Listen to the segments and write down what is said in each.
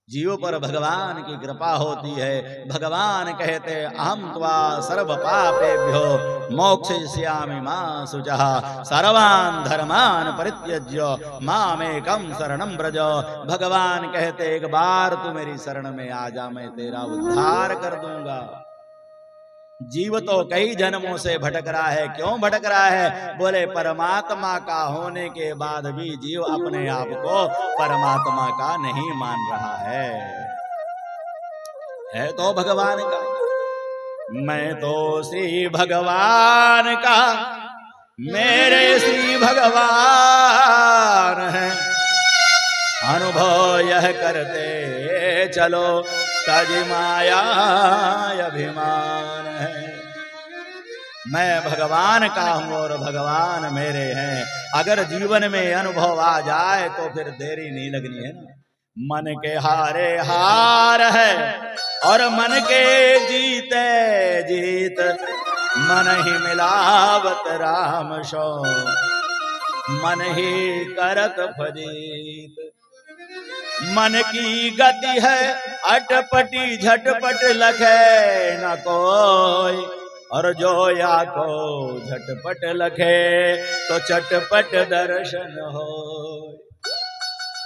जीव पर भगवान की कृपा होती है। भगवान कहते अहम त्वा सर्व पापेभ्यो मोक्षयिष्यामि मा शुचः सर्वान् धर्मान् परित्यज्य मामेकं शरणं व्रज। भगवान कहते एक बार तू मेरी शरण में आ जा, मैं तेरा उद्धार कर दूंगा। जीव तो कई जन्मों से भटक रहा है। क्यों भटक रहा है? बोले परमात्मा का होने के बाद भी जीव अपने आप को परमात्मा का नहीं मान रहा है तो भगवान का। मैं तो श्री भगवान का, मेरे श्री भगवान है, अनुभव यह करते चलो तज माया अभिमान है। मैं भगवान का हूं और भगवान मेरे हैं। अगर जीवन में अनुभव आ जाए तो फिर देरी नहीं लगनी है ना। मन के हारे हार है और मन के जीते जीत, मन ही मिलावत राम सो, मन ही करत फजीत। मन की गति है अटपटी झटपट लखे न कोई, और जो या को झटपट लखे तो चटपट दर्शन हो।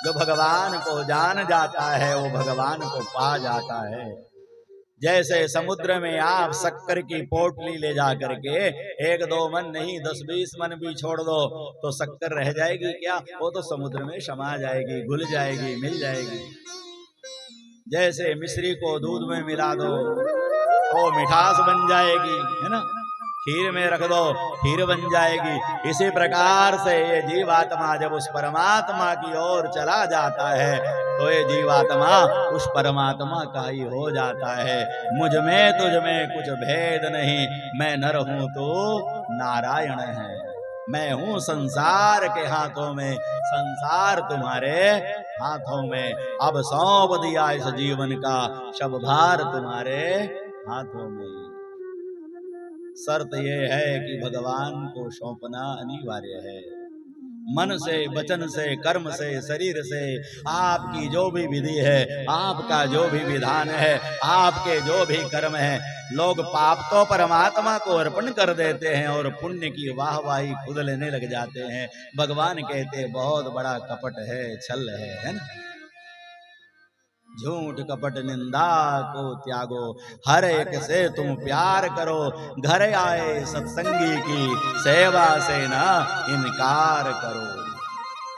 जो भगवान को जान जाता है वो भगवान को पा जाता है। जैसे समुद्र में आप शक्कर की पोटली ले जा करके 1-2 मन नहीं 10-20 मन भी छोड़ दो तो शक्कर रह जाएगी क्या? वो तो समुद्र में समा जाएगी, घुल जाएगी, मिल जाएगी। जैसे मिश्री को दूध में मिला दो तो मिठास बन जाएगी, है ना। खीर में रख दो खीर बन जाएगी। इसी प्रकार से ये जीवात्मा जब उस परमात्मा की ओर चला जाता है तो ये जीवात्मा उस परमात्मा का ही हो जाता है। मुझ में तुझ में कुछ भेद नहीं, मैं नर हूं तो नारायण है। मैं हूं संसार के हाथों में, संसार तुम्हारे हाथों में। अब सौंप दिया इस जीवन का सब भार तुम्हारे हाथों में। शर्त यह है कि भगवान को सौंपना अनिवार्य है। मन से, वचन से, कर्म से, शरीर से आपकी जो भी विधि है, आपका जो भी विधान है, आपके जो भी कर्म है, लोग पाप तो परमात्मा को अर्पण कर देते हैं और पुण्य की वाहवाही खुद लेने लग जाते हैं। भगवान कहते बहुत बड़ा कपट है, छल है ना। झूठ कपट निंदा को त्यागो, हर एक से तुम प्यार करो। घर आए सत्संगी की सेवा से ना इनकार करो।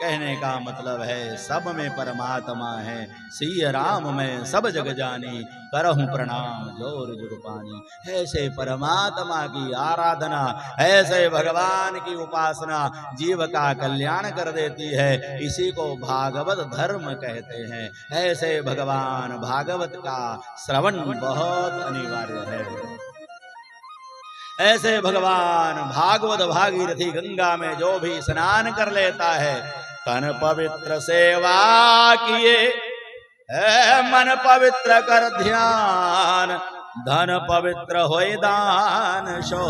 कहने का मतलब है सब में परमात्मा है। सिय राम में सब जग जानी, करहूं प्रणाम जोर जुग पानी। ऐसे परमात्मा की आराधना, ऐसे भगवान की उपासना जीव का कल्याण कर देती है। इसी को भागवत धर्म कहते हैं। ऐसे भगवान भागवत का श्रवण बहुत अनिवार्य है। ऐसे भगवान भागवत भागीरथी गंगा में जो भी स्नान कर लेता है, तन पवित्र सेवा किए, मन पवित्र कर ध्यान, धन पवित्र होय दान, सो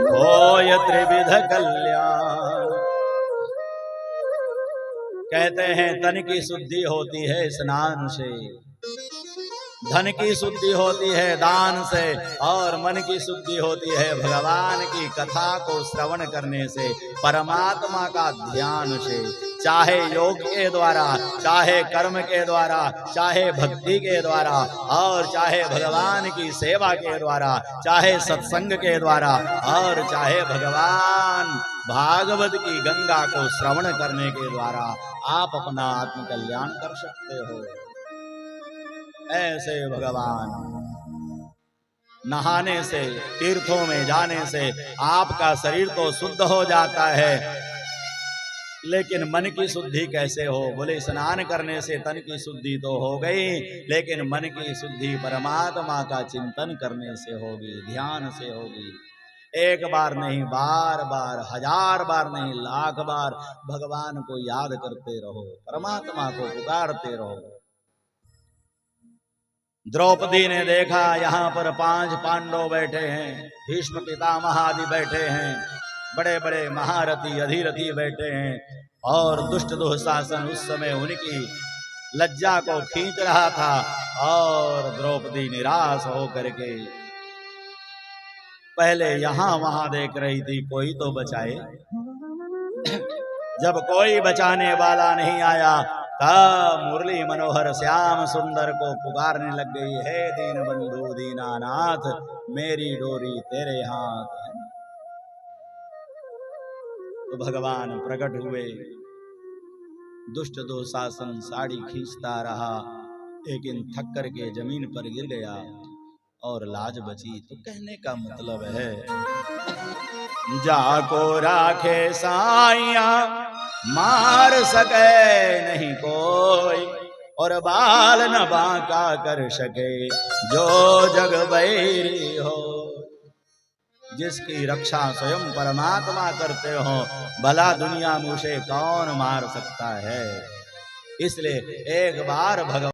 होय त्रिविध कल्याण। कहते हैं तन की शुद्धि होती है स्नान से, धन की शुद्धि होती है दान से, और मन की शुद्धि होती है भगवान की कथा को श्रवण करने से, परमात्मा का ध्यान से। चाहे योग के द्वारा, चाहे कर्म के द्वारा, चाहे भक्ति के द्वारा, और चाहे भगवान की सेवा के द्वारा, चाहे सत्संग के द्वारा, और चाहे भगवान भागवत की गंगा को श्रवण करने के द्वारा आप अपना आत्म कल्याण कर सकते हो। ऐसे भगवान नहाने से, तीर्थों में जाने से आपका शरीर तो शुद्ध हो जाता है, लेकिन मन की शुद्धि कैसे हो? बोले स्नान करने से तन की शुद्धि तो हो गई, लेकिन मन की शुद्धि परमात्मा का चिंतन करने से होगी, ध्यान से होगी। एक बार नहीं, बार बार, 1000 बार नहीं, लाख बार भगवान को याद करते रहो, परमात्मा को पुकारते रहो। द्रौपदी ने देखा यहाँ पर 5 पांडव बैठे हैं, भीष्म पितामह आदि बैठे हैं, बड़े बड़े महारथी अधिरथी बैठे हैं, और दुष्ट दुशासन उस समय उनकी लज्जा को खींच रहा था और द्रौपदी निराश होकर के पहले यहां वहां देख रही थी, कोई तो बचाए। जब कोई बचाने वाला नहीं आया तब मुरली मनोहर श्याम सुंदर को पुकारने लग गई, हे दीन बंधु दीनानाथ मेरी डोरी तेरे हाथ। तो भगवान प्रकट हुए, दुष्ट दुशासन साड़ी खींचता रहा, लेकिन थक करके जमीन पर गिर गया और लाज बची। तो कहने का मतलब है, जाको राखे साइया मार सके नहीं कोई, और बाल न बांका कर सके जो जग बैरी हो। जिसकी रक्षा स्वयं परमात्मा करते हो, भला दुनिया में उसे कौन मार सकता है। इसलिए एक बार भगवान